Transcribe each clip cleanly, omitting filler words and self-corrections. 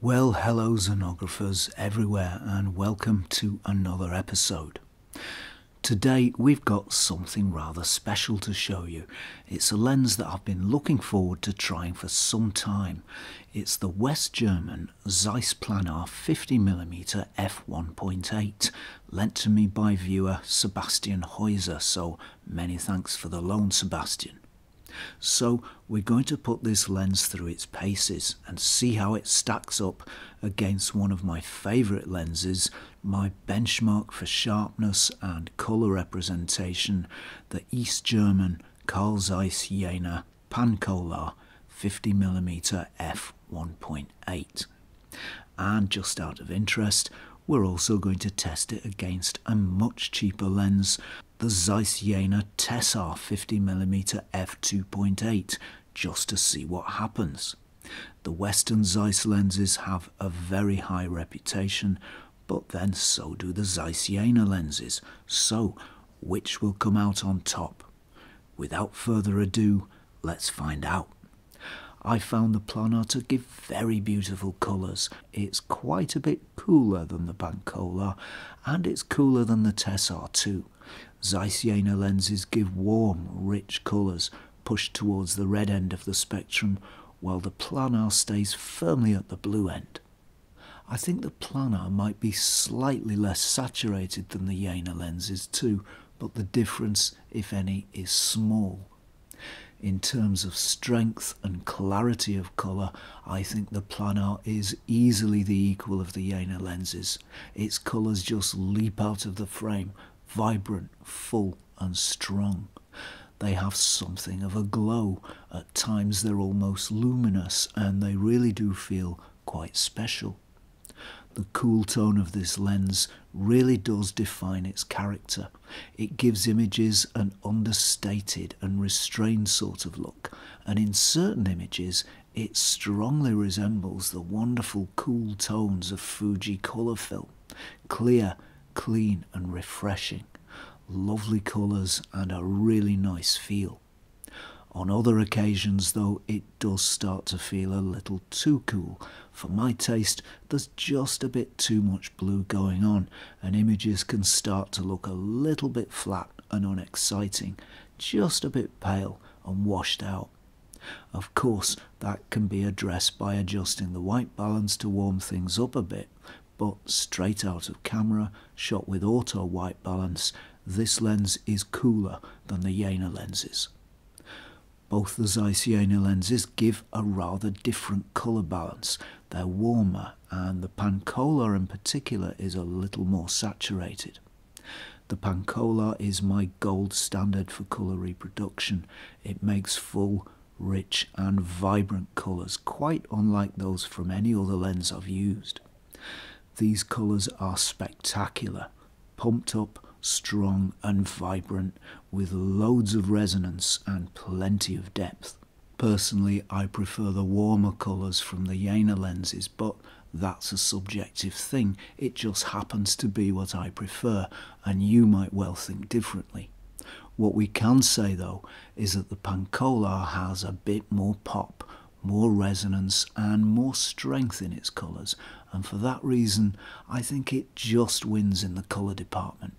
Well, hello xenographers everywhere and welcome to another episode. Today we've got something rather special to show you. It's a lens that I've been looking forward to trying for some time. It's the West German Zeiss Planar 50mm f1.8, lent to me by viewer Sebastian Heuser, so many thanks for the loan, Sebastian. So we're going to put this lens through its paces and see how it stacks up against one of my favourite lenses, my benchmark for sharpness and colour representation, the East German Zeiss Jena Pancolar 50mm f1.8. And just out of interest, we're also going to test it against a much cheaper lens, the Zeiss Jena Tessar 50mm f2.8, just to see what happens. The Western Zeiss lenses have a very high reputation, but then so do the Zeiss Jena lenses. So, which will come out on top? Without further ado, let's find out. I found the Planar to give very beautiful colours. It's quite a bit cooler than the Pancolar, and it's cooler than the Tessar too. Zeiss Jena lenses give warm, rich colours pushed towards the red end of the spectrum, while the Planar stays firmly at the blue end. I think the Planar might be slightly less saturated than the Jena lenses too, but the difference, if any, is small. In terms of strength and clarity of colour, I think the Planar is easily the equal of the Jena lenses. Its colours just leap out of the frame, vibrant, full and strong. They have something of a glow. At times they're almost luminous and they really do feel quite special. The cool tone of this lens really does define its character. It gives images an understated and restrained sort of look, and in certain images it strongly resembles the wonderful cool tones of Fuji colour film. Clear, clean and refreshing. Lovely colours and a really nice feel. On other occasions though, it does start to feel a little too cool. For my taste, there's just a bit too much blue going on, and images can start to look a little bit flat and unexciting, just a bit pale and washed out. Of course, that can be addressed by adjusting the white balance to warm things up a bit, but straight out of camera, shot with auto white balance, this lens is cooler than the Jena lenses. Both the Zeiss Jena lenses give a rather different colour balance. They're warmer, and the Pancolar in particular is a little more saturated. The Pancolar is my gold standard for colour reproduction. It makes full, rich and vibrant colours, quite unlike those from any other lens I've used. These colours are spectacular, pumped up, strong and vibrant, with loads of resonance and plenty of depth. Personally, I prefer the warmer colours from the Jena lenses, but that's a subjective thing. It just happens to be what I prefer, and you might well think differently. What we can say though is that the Pancolar has a bit more pop, more resonance and more strength in its colours, and for that reason I think it just wins in the colour department.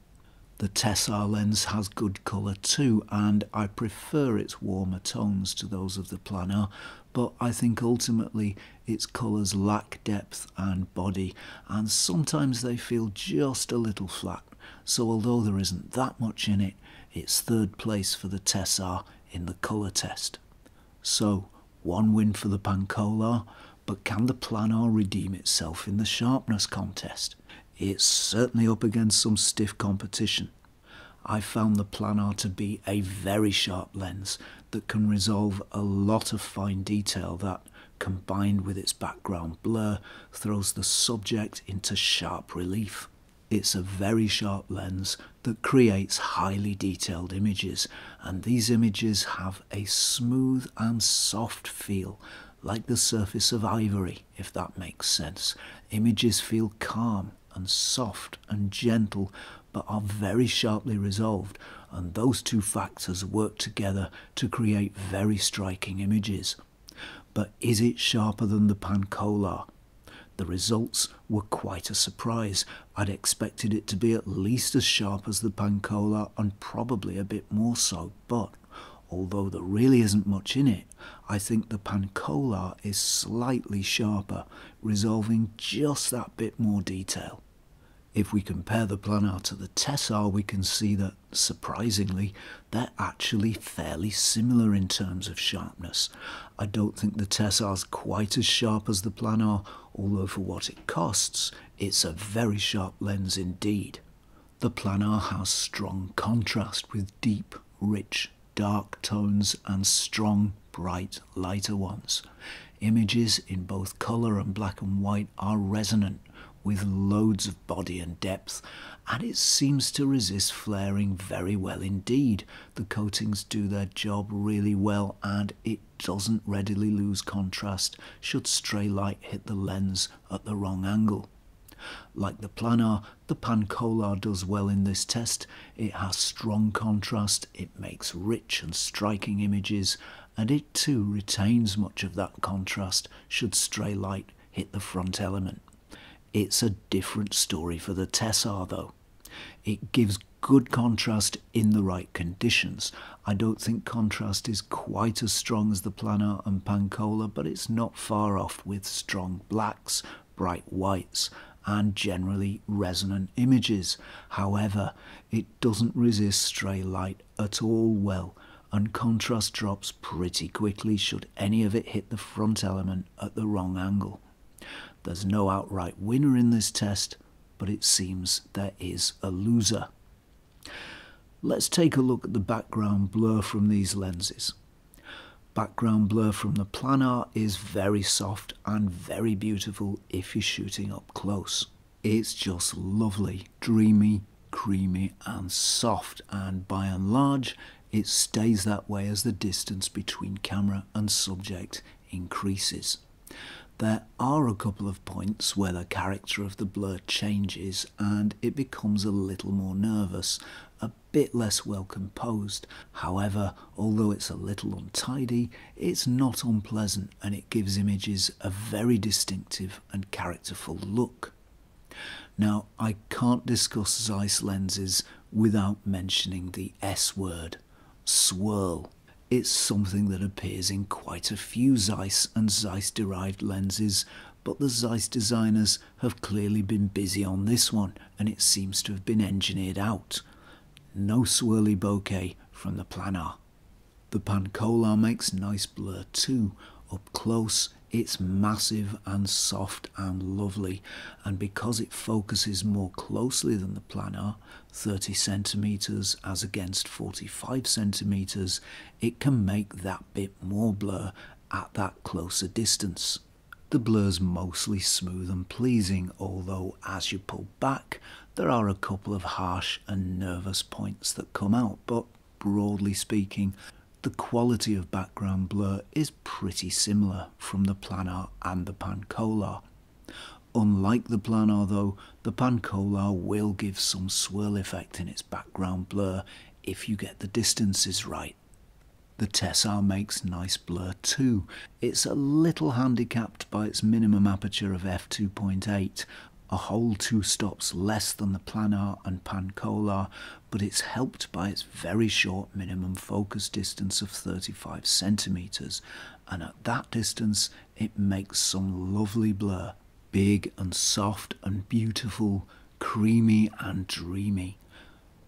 The Tessar lens has good colour too, and I prefer its warmer tones to those of the Planar, but I think ultimately its colours lack depth and body, and sometimes they feel just a little flat, so although there isn't that much in it, it's third place for the Tessar in the colour test. So, one win for the Pancolar, but can the Planar redeem itself in the sharpness contest? It's certainly up against some stiff competition. I found the Planar to be a very sharp lens that can resolve a lot of fine detail that, combined with its background blur, throws the subject into sharp relief. It's a very sharp lens that creates highly detailed images, and these images have a smooth and soft feel, like the surface of ivory, if that makes sense. Images feel calm and soft and gentle, but are very sharply resolved, and those two factors work together to create very striking images. But is it sharper than the Pancolar? The results were quite a surprise. I'd expected it to be at least as sharp as the Pancolar and probably a bit more so, but although there really isn't much in it, I think the Pancolar is slightly sharper, resolving just that bit more detail. If we compare the Planar to the Tessar, we can see that, surprisingly, they're actually fairly similar in terms of sharpness. I don't think the Tessar's quite as sharp as the Planar, although for what it costs, it's a very sharp lens indeed. The Planar has strong contrast with deep, rich, dark tones and strong, bright, lighter ones. Images in both colour and black and white are resonant, with loads of body and depth, and it seems to resist flaring very well indeed. The coatings do their job really well, and it doesn't readily lose contrast should stray light hit the lens at the wrong angle. Like the Planar, the Pancolar does well in this test. It has strong contrast, it makes rich and striking images, and it too retains much of that contrast should stray light hit the front element. It's a different story for the Tessar though. It gives good contrast in the right conditions. I don't think contrast is quite as strong as the Planar and Pancolar, but it's not far off with strong blacks, bright whites, and generally resonant images. However, it doesn't resist stray light at all well, and contrast drops pretty quickly should any of it hit the front element at the wrong angle. There's no outright winner in this test, but it seems there is a loser. Let's take a look at the background blur from these lenses. Background blur from the Planar is very soft and very beautiful if you're shooting up close. It's just lovely, dreamy, creamy and soft, and by and large it stays that way as the distance between camera and subject increases. There are a couple of points where the character of the blur changes and it becomes a little more nervous, a bit less well composed. However, although it's a little untidy, it's not unpleasant and it gives images a very distinctive and characterful look. Now, I can't discuss Zeiss lenses without mentioning the S word, swirl. It's something that appears in quite a few Zeiss and Zeiss-derived lenses, but the Zeiss designers have clearly been busy on this one, and it seems to have been engineered out. No swirly bokeh from the Planar. The Pancolar makes nice blur too. Up close, it's massive and soft and lovely, and because it focuses more closely than the Planar, 30 centimeters as against 45 centimeters, it can make that bit more blur at that closer distance. The blur's mostly smooth and pleasing, although as you pull back, there are a couple of harsh and nervous points that come out, but broadly speaking, the quality of background blur is pretty similar from the Planar and the Pancolar. Unlike the Planar though, the Pancolar will give some swirl effect in its background blur if you get the distances right. The Tessar makes nice blur too. It's a little handicapped by its minimum aperture of f2.8, a whole 2 stops less than the Planar and Pancolar, but it's helped by its very short minimum focus distance of 35 centimeters, and at that distance it makes some lovely blur. Big and soft and beautiful, creamy and dreamy.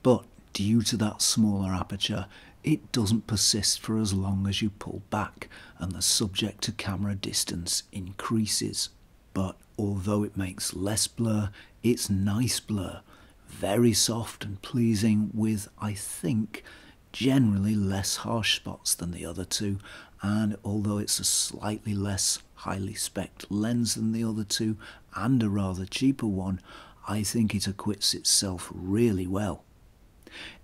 But due to that smaller aperture, it doesn't persist for as long as you pull back and the subject to camera distance increases. But although it makes less blur, it's nice blur, very soft and pleasing with, I think, generally less harsh spots than the other two, and although it's a slightly less highly spec'd lens than the other two and a rather cheaper one, I think it acquits itself really well.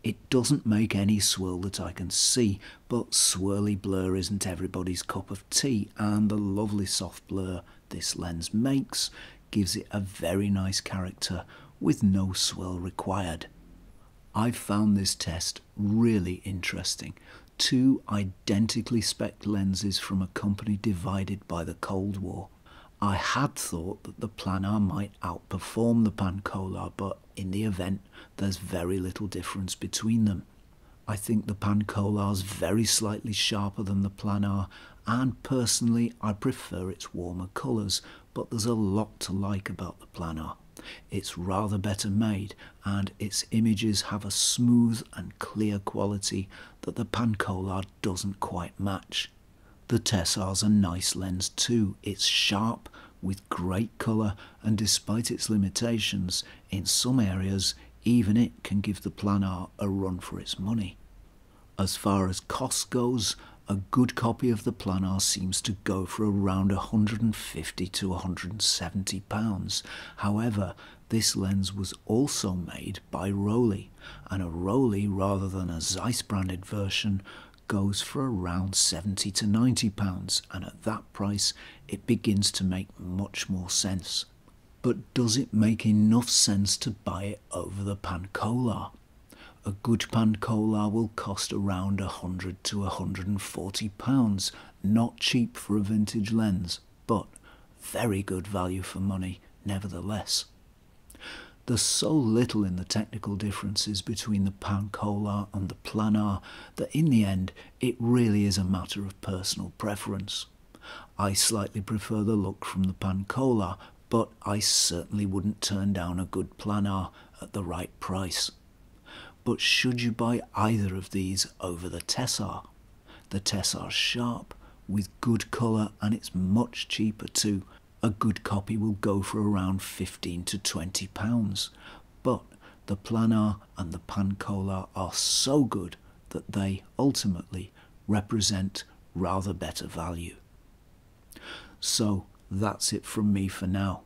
It doesn't make any swirl that I can see, but swirly blur isn't everybody's cup of tea, and the lovely soft blur this lens makes gives it a very nice character with no swirl required. I've found this test really interesting. 2 identically spec'd lenses from a company divided by the Cold War. I had thought that the Planar might outperform the Pancolar, but in the event there's very little difference between them. I think the Pancolar's very slightly sharper than the Planar, and personally I prefer its warmer colours, but there's a lot to like about the Planar. It's rather better made, and its images have a smooth and clear quality that the Pancolar doesn't quite match. The Tessar's a nice lens too. It's sharp with great colour, and despite its limitations, in some areas even it can give the Planar a run for its money. As far as cost goes, a good copy of the Planar seems to go for around £150 to £170. However, this lens was also made by Rollei, and a Rollei rather than a Zeiss branded version goes for around £70 to £90, and at that price it begins to make much more sense. But does it make enough sense to buy it over the Pancolar? A good Pancolar will cost around £100 to £140, not cheap for a vintage lens, but very good value for money nevertheless. There's so little in the technical differences between the Pancolar and the Planar that in the end it really is a matter of personal preference. I slightly prefer the look from the Pancolar, but I certainly wouldn't turn down a good Planar at the right price. But should you buy either of these over the Tessar? The Tessar's sharp, with good colour, and it's much cheaper too. A good copy will go for around £15 to £20. But the Planar and the Pancolar are so good that they ultimately represent rather better value. So that's it from me for now.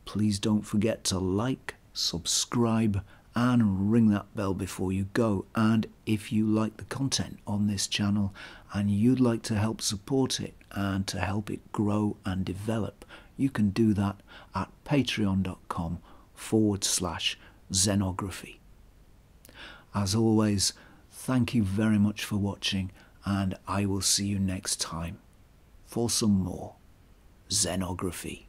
Please don't forget to like, subscribe, and ring that bell before you go. And if you like the content on this channel and you'd like to help support it and to help it grow and develop, you can do that at patreon.com/Zenography. As always, thank you very much for watching, and I will see you next time for some more Zenography.